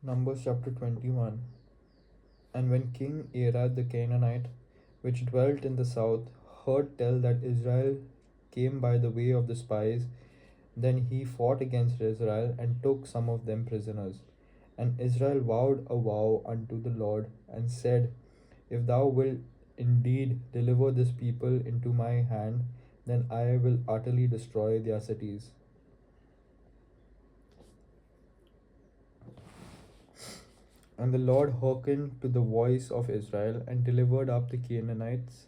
Numbers chapter 21. And when King Arad the Canaanite, which dwelt in the south, heard tell that Israel came by the way of the spies, then he fought against Israel and took some of them prisoners. And Israel vowed a vow unto the Lord and said, If thou wilt indeed deliver this people into my hand, then I will utterly destroy their cities. And the Lord hearkened to the voice of Israel and delivered up the Canaanites,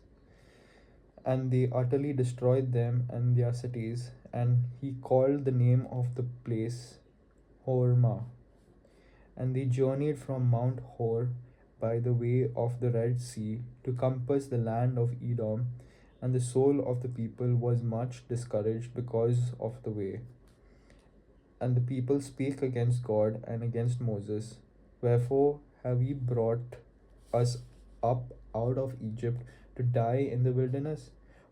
and they utterly destroyed them and their cities. And he called the name of the place Hormah. And they journeyed from Mount Hor by the way of the Red Sea to compass the land of Edom, and the soul of the people was much discouraged because of the way. And the people spake against God and against Moses, Wherefore have ye brought us up out of Egypt to die in the wilderness?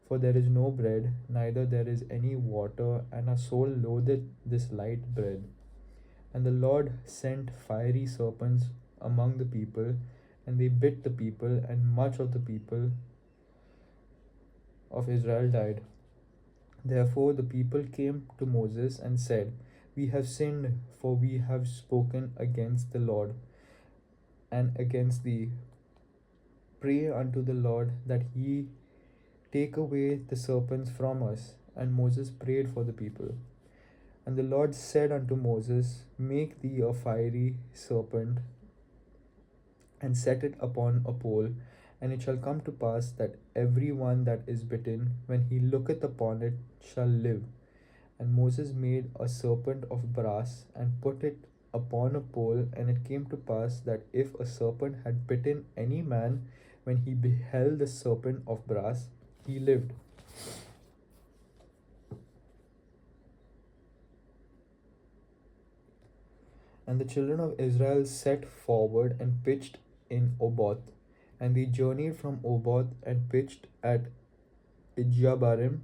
For there is no bread, neither there is any water, and our soul loatheth this light bread. And the Lord sent fiery serpents among the people, and they bit the people, and much of the people of Israel died. Therefore the people came to Moses and said, We have sinned, for we have spoken against the Lord and against thee. Pray unto the Lord that he take away the serpents from us. And Moses prayed for the people. And the Lord said unto Moses, Make thee a fiery serpent, and set it upon a pole, and it shall come to pass that every one that is bitten, when he looketh upon it, shall live. And Moses made a serpent of brass, and put it upon a pole, and it came to pass that if a serpent had bitten any man, when he beheld the serpent of brass, he lived. And the children of Israel set forward and pitched in Oboth. And they journeyed from Oboth and pitched at Ijabarim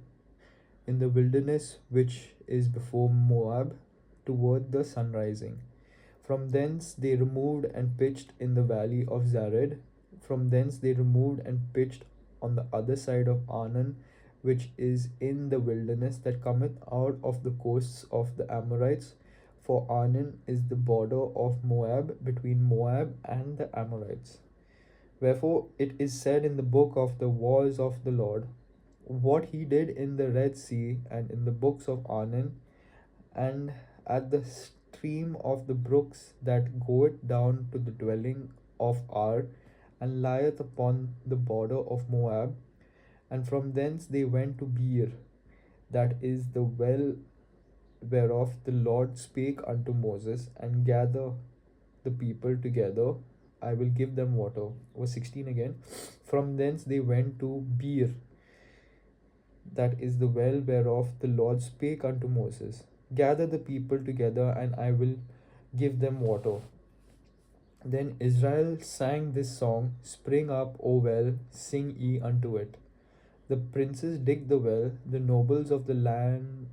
in the wilderness which is before Moab, toward the sunrising. From thence they removed and pitched in the valley of Zared. From thence they removed and pitched on the other side of Arnon, which is in the wilderness that cometh out of the coasts of the Amorites. For Arnon is the border of Moab, between Moab and the Amorites. Wherefore it is said in the book of the wars of the Lord, what he did in the Red Sea, and in the books of Arnon, and at the stream of the brooks that goeth down to the dwelling of Ar, and lieth upon the border of Moab. And from thence they went to Beer, that is the well whereof the Lord spake unto Moses, and gather the people together, I will give them water. Verse 16 again. From thence they went to Beer, that is the well whereof the Lord spake unto Moses, Gather the people together, and I will give them water. Then Israel sang this song, Spring up, O well, sing ye unto it. The princes dig the well, the nobles of the land.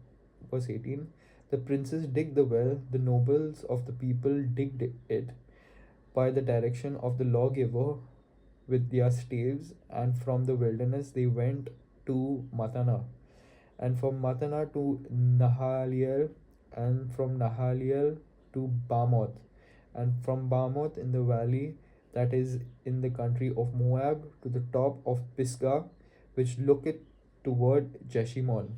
Verse 18. The princes dig the well, the nobles of the people digged it by the direction of the lawgiver with their staves, and from the wilderness they went to Matana, and from Matana to Nahaliel, and from Nahaliel to Bamoth, and from Bamoth in the valley that is in the country of Moab to the top of Pisgah, which looketh toward Jeshimon.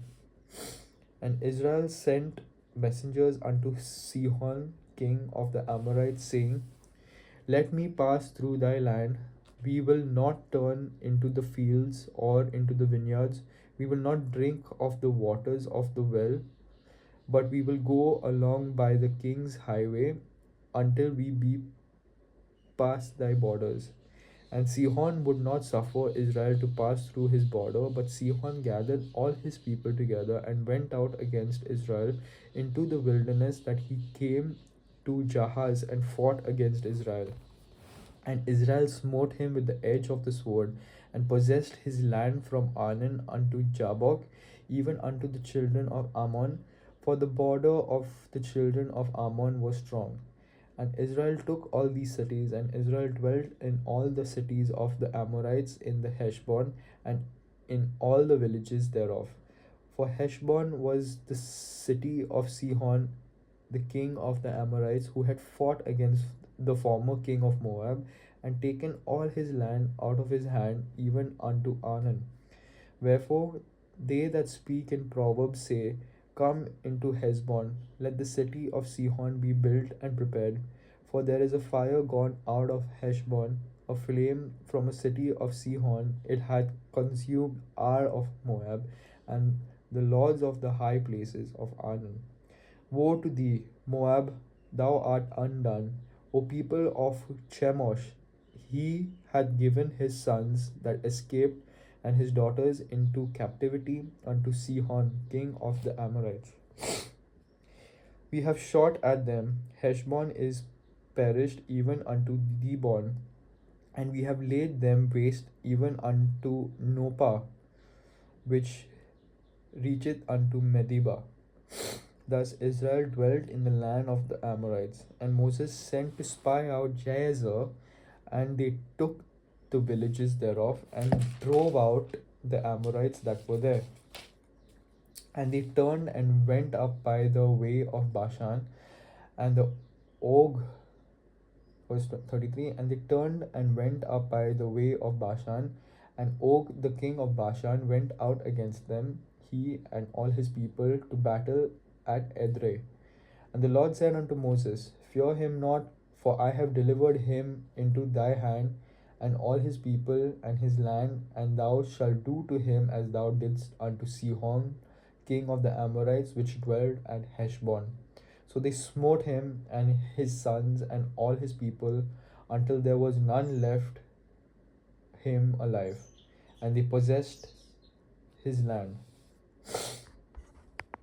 And Israel sent messengers unto Sihon, king of the Amorites, saying, Let me pass through thy land. We will not turn into the fields or into the vineyards. We will not drink of the waters of the well, but we will go along by the king's highway until we be past thy borders. And Sihon would not suffer Israel to pass through his border, but Sihon gathered all his people together and went out against Israel into the wilderness, that he came to Jahaz and fought against Israel. And Israel smote him with the edge of the sword, and possessed his land from Arnon unto Jabbok, even unto the children of Ammon, for the border of the children of Ammon was strong. And Israel took all these cities, and Israel dwelt in all the cities of the Amorites in the Heshbon, and in all the villages thereof. For Heshbon was the city of Sihon, the king of the Amorites, who had fought against the former king of Moab, and taken all his land out of his hand, even unto Arnon. Wherefore they that speak in Proverbs say, come into Heshbon, let the city of Sihon be built and prepared. For there is a fire gone out of Heshbon, a flame from a city of Sihon. It hath consumed Ar of Moab, and the lords of the high places of Arnon. Woe to thee, Moab, thou art undone. O people of Chemosh, he hath given his sons that escaped and his daughters into captivity unto Sihon, king of the Amorites. We have shot at them, Heshbon is perished even unto Dibon, and we have laid them waste even unto Nopah, which reacheth unto Medeba. Thus Israel dwelt in the land of the Amorites, and Moses sent to spy out Jazer, and they took the villages thereof, and drove out the Amorites that were there. And they turned and went up by the way of Bashan, and the Og, verse 33, and they turned and went up by the way of Bashan, and Og the king of Bashan went out against them, he and all his people, to battle at Edrei. And the Lord said unto Moses, fear him not, for I have delivered him into thy hand, and all his people and his land, and thou shalt do to him as thou didst unto Sihon, king of the Amorites, which dwelt at Heshbon. So they smote him and his sons and all his people until there was none left him alive, and they possessed his land.